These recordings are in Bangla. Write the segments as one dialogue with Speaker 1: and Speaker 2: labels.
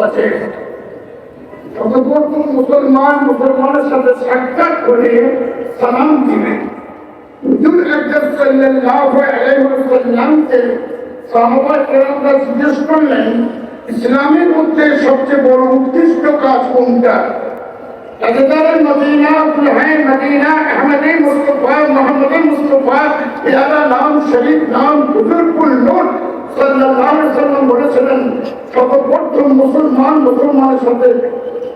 Speaker 1: আছে। সর্বপ্রথম মুসলমানের সাথে সাক্ষাৎ করে সালাম দিবেন। হুজুর আকরাম সাল্লাল্লাহু আলাইহি ওয়াসাল্লামকে সাহাবায়ে কেরামরা জিজ্ঞেস করলেন, ইসলামের মধ্যে সবচেয়ে বড় উৎকৃষ্ট কাজ কোনটা? তাজদারে মদিনা ফুলহায় মদিনা আহমদে মুস্তাফা মুহাম্মদে মুস্তাফা প্যারা নাম শরীফ নাম হুজুরুল নূর সাল্লাল্লাহু আলাইহি ওয়াসাল্লাম বলেছিলেন, সর্বপ্রথম মুসলমানের সাথে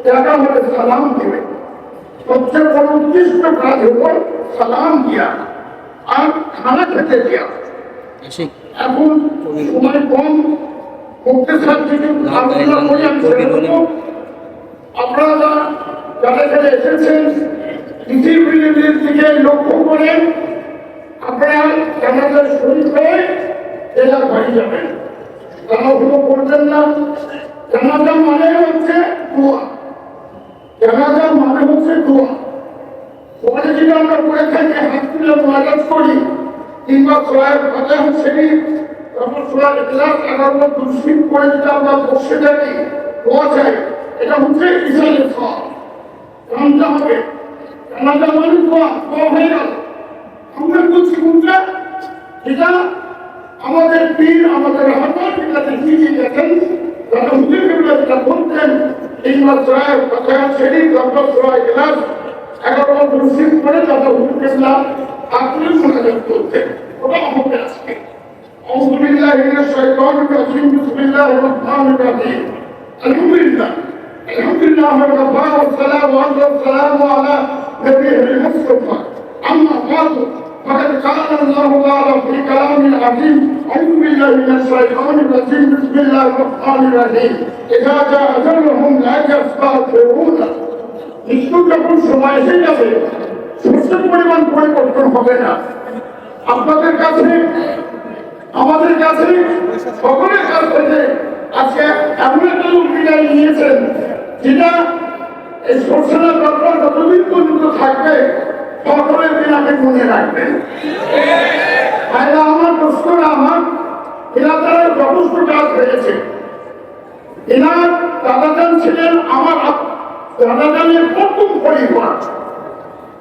Speaker 1: দেখা হলে সালাম দিবে। সবচেয়ে বড় উৎকৃষ্ট কাজ হলো সালাম দিয়া আর খানা খেতে দেওয়া। এখন সময় কম, মুক্তেসার কিছু আলোচনা করে আপনারা যারা এখানে এসেছেন পৃথিবীর দিকে লক্ষ্য করে আপনারা জানাজার শরীর হয়ে এলাকা বাড়ি যাবেন। তাড়াহুড়ো করবেন না। জানাজা মানে হচ্ছে দোয়া। জানাজা মানে হচ্ছে দোয়া। পরে যদি আমরা করে থাকি হাত তুলে মুনাজাত করি কিংবা সূরা ফাতিহা শরীফ তারপর সূরা ইখলাস 11 দুরূদ পড়ে যদি আমরা বসে থাকি দোয়া চাই, এটা হচ্ছে ইসলামের সওয়াব। জানতে হবে জানাজা মানে দোয়া হয়ে গেল। আমরা বলছি কোনটা? এটা আমাদের পীর আমাদের হাজার যেটা দেখিয়ে গেছেন, তারা হুজুর কেবলা যেটা বলতেন কিংবা সূরা ফাতিহা শরীফ তারপর সূরা ইখলাস 11 দুরূদ পড়ে তারা হুজুর কেবলা আপনি মুনাজাত করতেন। ওটা হবে আজকে। আউযু বিল্লাহি মিনাশ শাইতানির রাজিম। বিসমিল্লাহির রহমানির রহিম। আলহামদুলিল্লাহ ওয়া সালামু আলা নবিয়িল মুস্তাফা। আম্মা বা'দু فقد قال الله تعالى في كلامه العظيم أعوذ بالله من الشيطان الرجيم بسم الله الرحمن الرحيم إذا جاء أجلهم لا يستأخرون। মৃত্যু যখন সময় এসে যাবে সূর্যের পরিমাণ পরিবর্তন হবে না। আপনাদের কাছে আমাদের কাছে সকলের কাছ থেকে আজকে এমন একটা লোক বিদায় নিয়েছেন যেটা এই সরষেরা দরকার যতদিন পর্যন্ত থাকবে সকলের দিন আপনি মনে রাখবেন। তাহলে আমার প্রশ্নটা আমার এলাকার যথেষ্ট কাজ হয়েছে। এনার দাদাজান ছিলেন আমার দাদাজানের প্রথম পরিবার।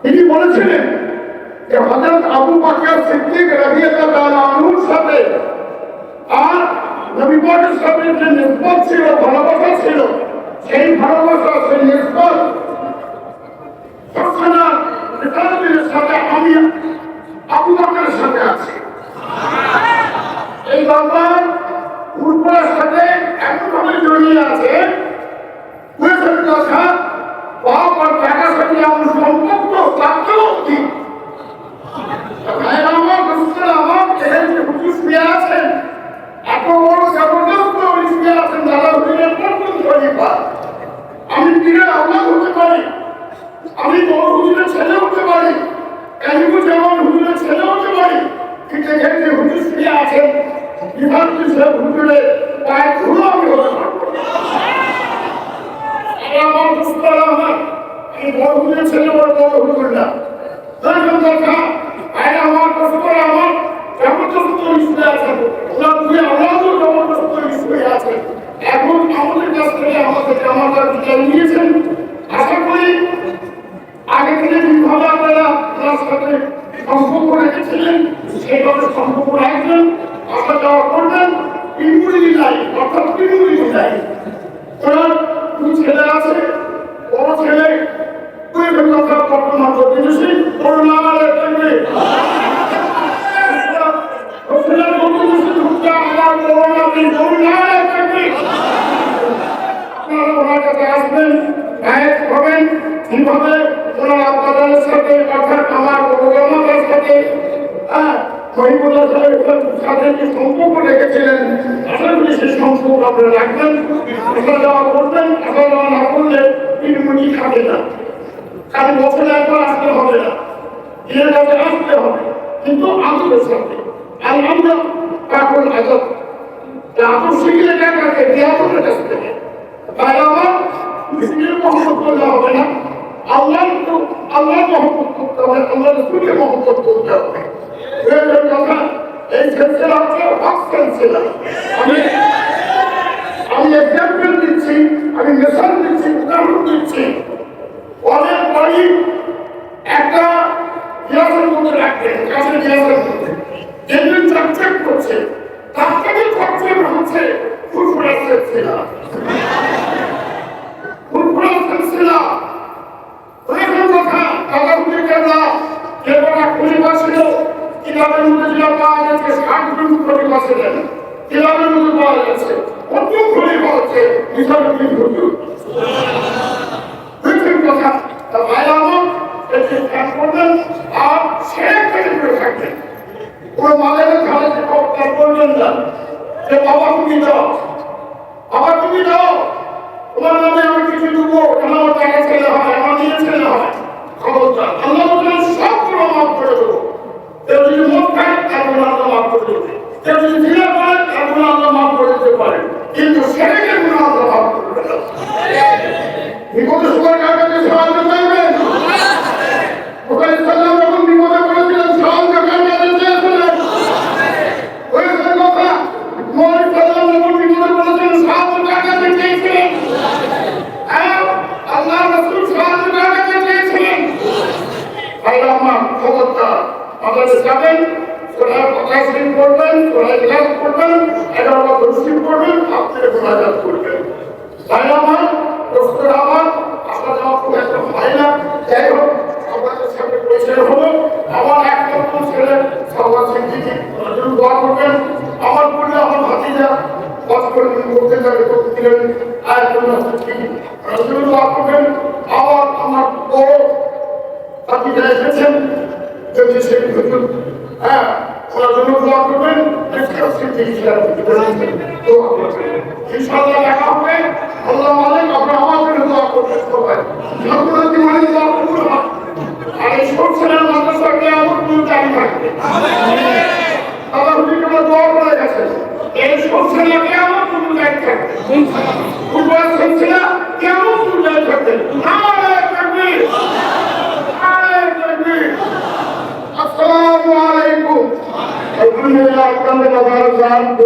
Speaker 1: তিনি বলেছিলেন যে হযরত আবু বকর সিদ্দিক রাদিয়াল্লাহু তাআলা আনহুর সাথে আর নবী পাকের সাথে যে নিসবত ছিল, ভালোবাসা ছিল, সেই ভালোবাসা সেই নিসবত সবখানা নেতাদের সাথে আমি আবু বকরের সাথে আছি। এই ব্যাপার পূর্বের সাথে এমনভাবে জড়িয়ে আছে পুলিশের কথা বাপ আর টাকার সাথে আমার সম্পর্ক থাকতেও ঠিক। আমার বুঝতে আমার এখানে হুজুর শুয়ে আছেন, এত বড় জবরদস্ত শুয়ে আছেন দাদা হুজুরের প্রথম পরিবার। আমি পীরের আওলাদ হতে পারি, আমি বড় হুজুরের ছেলে হতে পারি, কাজীপুর জামান হুজুরের ছেলে হতে পারি, কিন্তু এখানে যে হুজুর শুয়ে আছেন বিধান সাহেব হুজুরের পায়ে ধুলো আমি হতে পারবো। আমার বুঝতে আমার এই বড় হুজুরের ছেলে বড় হুজুর না। আমার কষ্ট করে আমার জবরদস্ত শুয়ে আছেন, ওনার দুই আওলাদও জবরদস্ত শুয়ে আছেন। এখন আমাদের কাছ থেকে আমাদের জামাতা বিচার নিয়েছেন। আশা করি আগে থেকে যেভাবে আপনারা তার সাথে সম্পর্ক রেখেছিলেন সেইভাবে সম্পর্ক রাখবেন, আসা যাওয়া করবেন। ইনগুলি নাই অর্থাৎ ইনগুলি নাই। ওনার দুই ছেলে আছে, বড় ছেলে কথা বর্তমান প্রতিবেশী করোনার থাকবে আপনারা ওনার কাছে আসবেন, গায়ক হবেন। কিভাবে ওনার আপনাদের সাথে অর্থাৎ আমার প্রোগ্রামের সাথে মহিবুল্লাহ সাহেবের সাথে যে সম্পর্ক রেখেছিলেন আশা করি সেই সম্পর্ক আপনারা রাখবেন। আসা যাওয়া করবেন, আসা যাওয়া না করলে তিনমুখী থাকে না। কারণ বছরে একবার আসতে হবে না, এর কাছে আসতে হবে, কিন্তু আদরের সাথে। আর আমরা কাকুর আদর আদর শিখলে কাকাকে বিয়াদরের কাছ থেকে। তাই আমার মুসলিমের মহব্বত করলে হবে না, আল্লাহ মহব্বত করতে হবে, আল্লাহ রসুলকে মহব্বত করতে হবে। কথা এই সিলসিলা হচ্ছে হক সিলসিলা। আমি এক্সাম্পল দিচ্ছি। ক্লাবের মধ্যে যেটা পাওয়া যাচ্ছে 60 কোটি মাসে দেন, ক্লাবের মধ্যে পাওয়া যাচ্ছে কত কোটি পাওয়া যাচ্ছে নিজামুদ্দিন হুজুর। বুঝছেন কথা? তা ভাই আমার এটি ত্যাগ করবেন আর শেখ থেকে করে থাকবেন। কোনো মালের ঘরে ত্যাগ করবেন না যে বাবা তুমি দাও, বাবা তুমি দাও, তোমার নামে আমি কিছু দেবো, কেন আমার টাকা ছেলে হয়, আমার নিয়ে ছেলে হয়। খবরদার, আল্লাহ বললেন সবগুলো মাফ করে দেবো। কেউ যদি মদ খায় তার গুলো আল্লাহ মাফ করে দেবে, কেউ যদি জিনা করে তার গুলো আল্লাহ মাফ করে দিতে পারে, কিন্তু শেখের গুলো আল্লাহ মাফ করবে না। বিপদের সময় কার কাছে সাহায্য চাইবেন? ওখানে সাল্লাম যখন বিপদে পড়েছিলেন সাহায্য কার কাছে চেয়েছিলেন? হয়েছে কথা, মহান সাল্লাম যখন বিপদে পড়েছিলেন সাহায্য কার কাছে চেয়েছিলেন? আল্লাহ রাসূল সাহায্য কার কাছে চেয়েছিলেন? ভাইরা আমার, খবরদার, আমাদের যাবেন সূরা ইয়াসিন পড়বেন, সূরা ইখলাস পড়বেন, 11 বার তসবিহ পড়বেন, আপনারা মুনাজাত করবেন। ভাইরা আমার, দোস্তরা আমার, আপনারা আমার খুব একটা হয় না, যাই হোক আপনাদের সামনে পরিচয় হলো। আমার একমাত্র ছেলে সবার সিদ্দিকী, রাজুল দোয়া করবেন। আমার পূর্বে আমার ভাতিজা বাস করবেন, বলতে যাবে করতেছিলেন আয়াতুল্লাহ সিদ্দিকী, রাজুল দোয়া করবেন। আমার বড় ভাতিজা এসেছেন যদি শেখ হুজুর, হ্যাঁ ওনার জন্য দোয়া করবেন। ইনশাআল্লাহ দেখা হবে। আল্লাহ মালিক আপনার আমার জন্য দোয়া করবেন সবাই, ঠাকুরাতি মালিক দোয়া কবুল হয়। আর এই সরষের মাদ্রাসাকে আমার কোনো জানি থাকবে দাদা হুজুর আমরা দোয়া করে গেছেন, এই সরষেরাকে আমার কোনো জানি থাকবে, ফুটবল সরষেরা কেমন কোনো জানি থাকবে। আসসালামু আলাইকুম। আলহামদুলিল্লাহ, আপনাদের